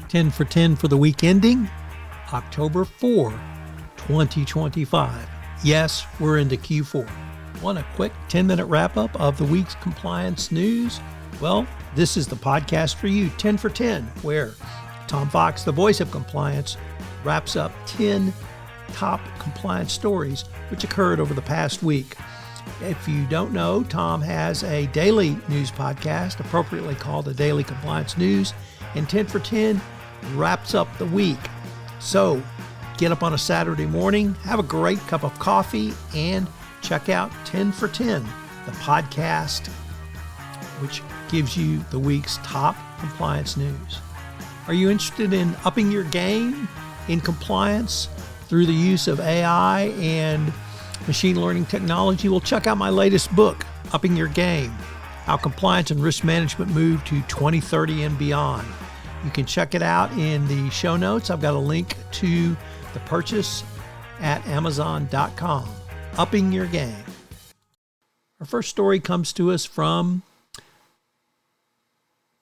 10 for 10 for the week ending October 4, 2025. Yes, we're into Q4. Want a quick 10-minute wrap-up of the week's compliance news? Well, this is the podcast for you, 10 for 10, where Tom Fox, the voice of compliance, wraps up 10 top compliance stories which occurred over the past week. If you don't know, Tom has a daily news podcast, appropriately called the Daily Compliance News, and 10 for 10 wraps up the week. So get up on a Saturday morning, have a great cup of coffee, and check out 10 for 10, the podcast which gives you the week's top compliance news. Are you interested in upping your game in compliance through the use of AI and machine learning technology? Well, check out my latest book, Upping Your Game, How Compliance and Risk Management Move to 2030 and Beyond. You can check it out in the show notes. I've got a link to the purchase at Amazon.com. Upping Your Game. Our first story comes to us from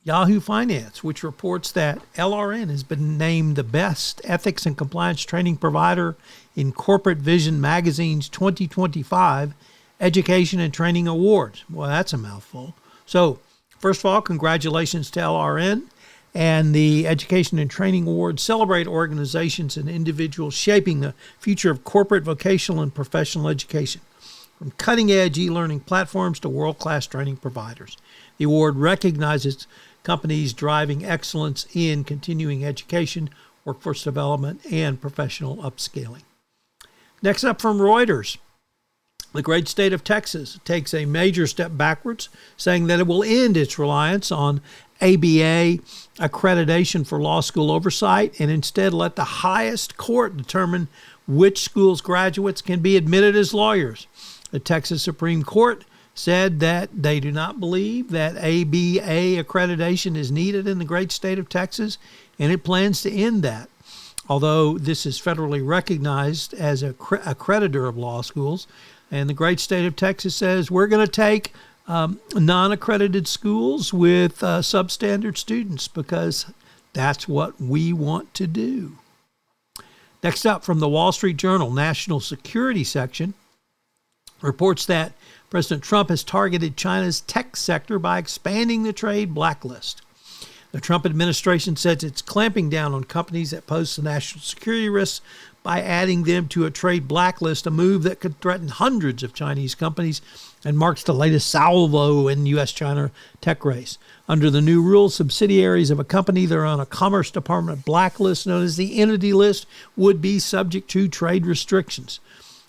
Yahoo Finance, which reports that LRN has been named the best ethics and compliance training provider in Corporate Vision Magazine's 2025 Education and Training Awards. Well, that's a mouthful. So, first of all, congratulations to LRN. And the Education and Training Awards celebrate organizations and individuals shaping the future of corporate, vocational, and professional education, from cutting-edge e-learning platforms to world-class training providers. The award recognizes companies driving excellence in continuing education, workforce development, and professional upscaling. Next up from Reuters, the great state of Texas takes a major step backwards, saying that it will end its reliance on ABA accreditation for law school oversight and instead let the highest court determine which school's graduates can be admitted as lawyers. The Texas Supreme Court said that they do not believe that ABA accreditation is needed in the great state of Texas, and it plans to end that. Although this is federally recognized as a accreditor of law schools, and the great state of Texas says we're going to take non-accredited schools with substandard students because that's what we want to do. Next up from the Wall Street Journal, National Security section reports that President Trump has targeted China's tech sector by expanding the trade blacklist. The Trump administration says it's clamping down on companies that pose to national security risks by adding them to a trade blacklist, a move that could threaten hundreds of Chinese companies and marks the latest salvo in U.S.-China tech race. Under the new rules, subsidiaries of a company that are on a Commerce Department blacklist known as the Entity List would be subject to trade restrictions.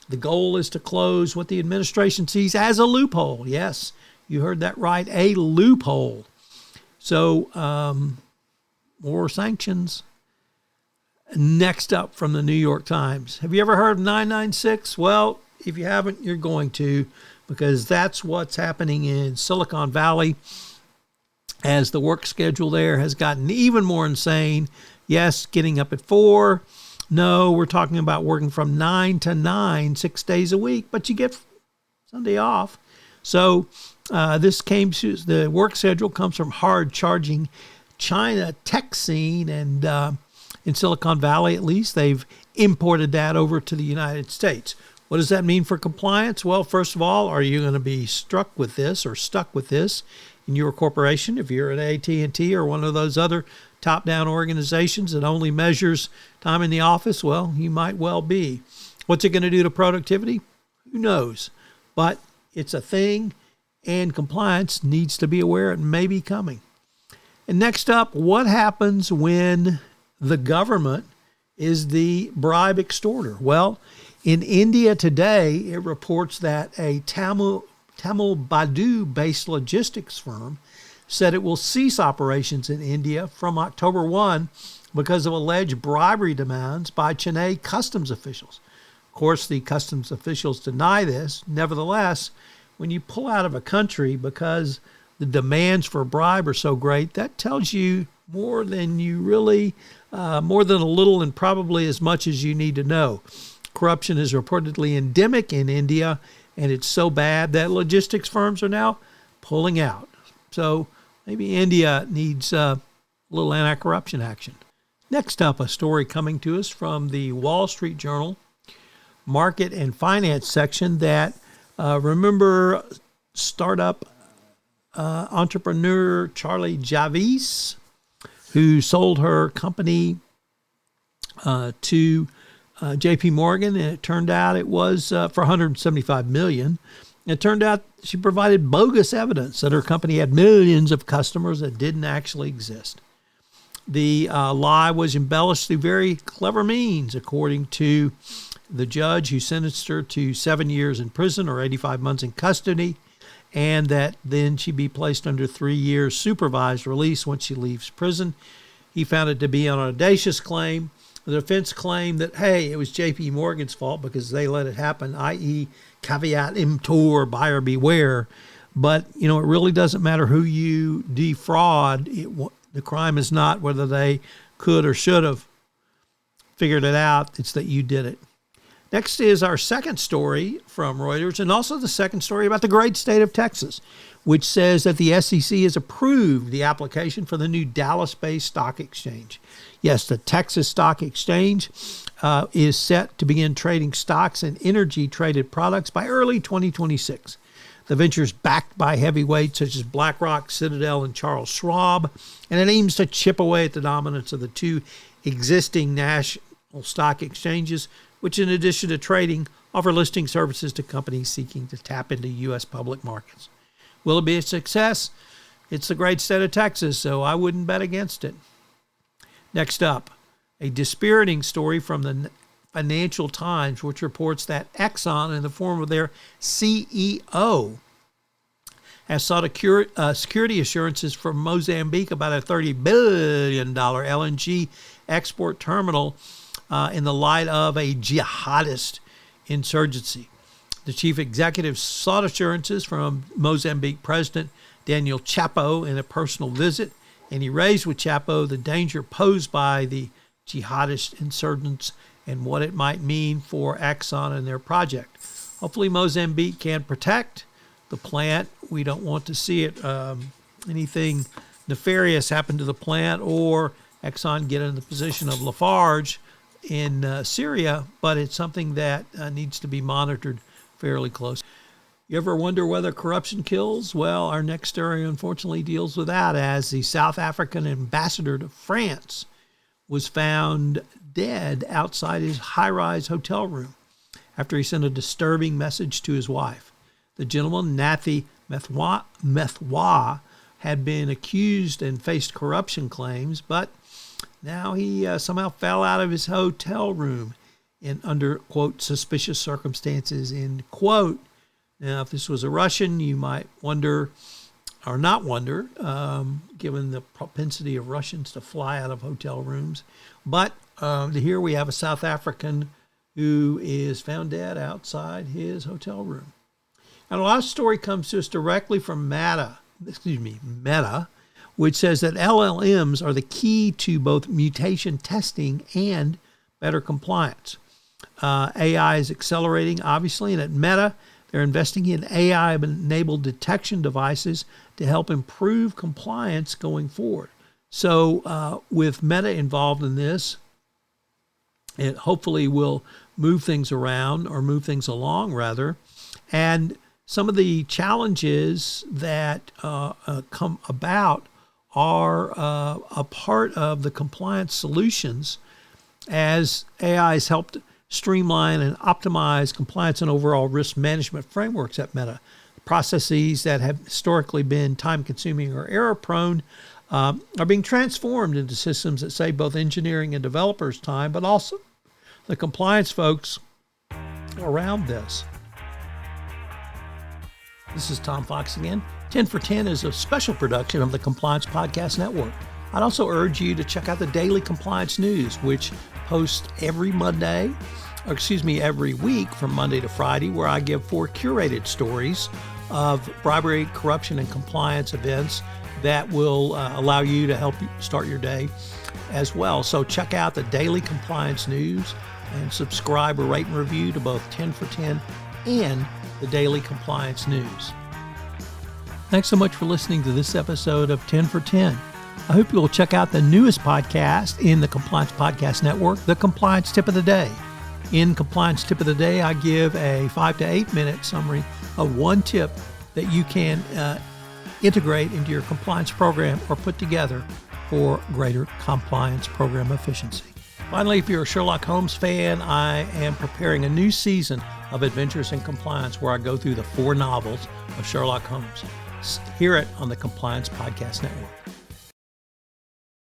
The goal is to close what the administration sees as a loophole. Yes, you heard that right, a loophole. So, more sanctions. Next up from the New York Times. Have you ever heard of 996? Well, if you haven't, you're going to, because that's what's happening in Silicon Valley as the work schedule there has gotten even more insane. Yes, getting up at 4. No, we're talking about working from 9 to 9, 6 days a week, but you get Sunday off. So the work schedule comes from hard-charging China tech scene, and in Silicon Valley at least, they've imported that over to the United States. What does that mean for compliance? Well, first of all, are you going to be stuck with this in your corporation? If you're at AT&T or one of those other top-down organizations that only measures time in the office, well, you might well be. What's it going to do to productivity? Who knows? But it's a thing, and compliance needs to be aware it may be coming. And next up, what happens when the government is the bribe extorter? Well, in India today, it reports that a Tamil Nadu-based logistics firm said it will cease operations in India from October 1 because of alleged bribery demands by Chennai customs officials. Of course, the customs officials deny this. Nevertheless, when you pull out of a country because the demands for a bribe are so great, that tells you more than you really, more than a little and probably as much as you need to know. Corruption is reportedly endemic in India, and it's so bad that logistics firms are now pulling out. So maybe India needs a little anti-corruption action. Next up, a story coming to us from the Wall Street Journal Market and Finance section that remember startup entrepreneur Charlie Javice, who sold her company to J.P. Morgan, and it turned out it was for $175 million. It turned out she provided bogus evidence that her company had millions of customers that didn't actually exist. The lie was embellished through very clever means, according to the judge who sentenced her to 7 years in prison or 85 months in custody, and that then she be placed under 3 years supervised release once she leaves prison. He found it to be an audacious claim. The defense claimed that, hey, it was J.P. Morgan's fault because they let it happen, i.e. caveat emptor, buyer beware. But, it really doesn't matter who you defraud. The crime is not whether they could or should have figured it out. It's that you did it. Next is our second story from Reuters, and also the second story about the great state of Texas, which says that the SEC has approved the application for the new Dallas-based stock exchange. Yes, the Texas Stock Exchange is set to begin trading stocks and energy-traded products by early 2026. The venture is backed by heavyweights such as BlackRock, Citadel, and Charles Schwab, and it aims to chip away at the dominance of the two existing national stock exchanges, which, in addition to trading, offer listing services to companies seeking to tap into U.S. public markets. Will it be a success? It's the great state of Texas, so I wouldn't bet against it. Next up, a dispiriting story from the Financial Times, which reports that Exxon, in the form of their CEO, has sought security assurances from Mozambique about a $30 billion LNG export terminal in the light of a jihadist insurgency. The chief executive sought assurances from Mozambique President Daniel Chapo in a personal visit, and he raised with Chapo the danger posed by the jihadist insurgents and what it might mean for Exxon and their project. Hopefully Mozambique can protect the plant. We don't want to see it anything nefarious happen to the plant or Exxon get in the position of Lafarge in Syria, but it's something that needs to be monitored fairly close. You ever wonder whether corruption kills? Well, our next story unfortunately deals with that, as the South African ambassador to France was found dead outside his high-rise hotel room after he sent a disturbing message to his wife. The gentleman, Nathi Methwa, had been accused and faced corruption claims, but now he somehow fell out of his hotel room under, quote, suspicious circumstances, end quote. Now, if this was a Russian, you might wonder, or not wonder, given the propensity of Russians to fly out of hotel rooms. But here we have a South African who is found dead outside his hotel room. And the last story comes to us directly from Meta, which says that LLMs are the key to both mutation testing and better compliance. AI is accelerating, obviously, and at Meta, they're investing in AI-enabled detection devices to help improve compliance going forward. So with Meta involved in this, it hopefully will move things around, or move things along, rather. And some of the challenges that come about are a part of the compliance solutions, as AI has helped streamline and optimize compliance and overall risk management frameworks at Meta. Processes that have historically been time-consuming or error-prone are being transformed into systems that save both engineering and developers time, but also the compliance folks around this. This is Tom Fox again. 10 for 10 is a special production of the Compliance Podcast Network. I'd also urge you to check out the Daily Compliance News, which posts every week from Monday to Friday, where I give 4 curated stories of bribery, corruption, and compliance events that will allow you to help you start your day as well. So check out the Daily Compliance News and subscribe or rate and review to both 10 for 10 and the Daily Compliance News. Thanks so much for listening to this episode of 10 for 10. I hope you'll check out the newest podcast in the Compliance Podcast Network, the Compliance Tip of the Day. In Compliance Tip of the Day, I give a 5 to 8 minute summary of one tip that you can integrate into your compliance program or put together for greater compliance program efficiency. Finally, if you're a Sherlock Holmes fan, I am preparing a new season of Adventures in Compliance where I go through the 4 novels of Sherlock Holmes. Hear it on the Compliance Podcast Network.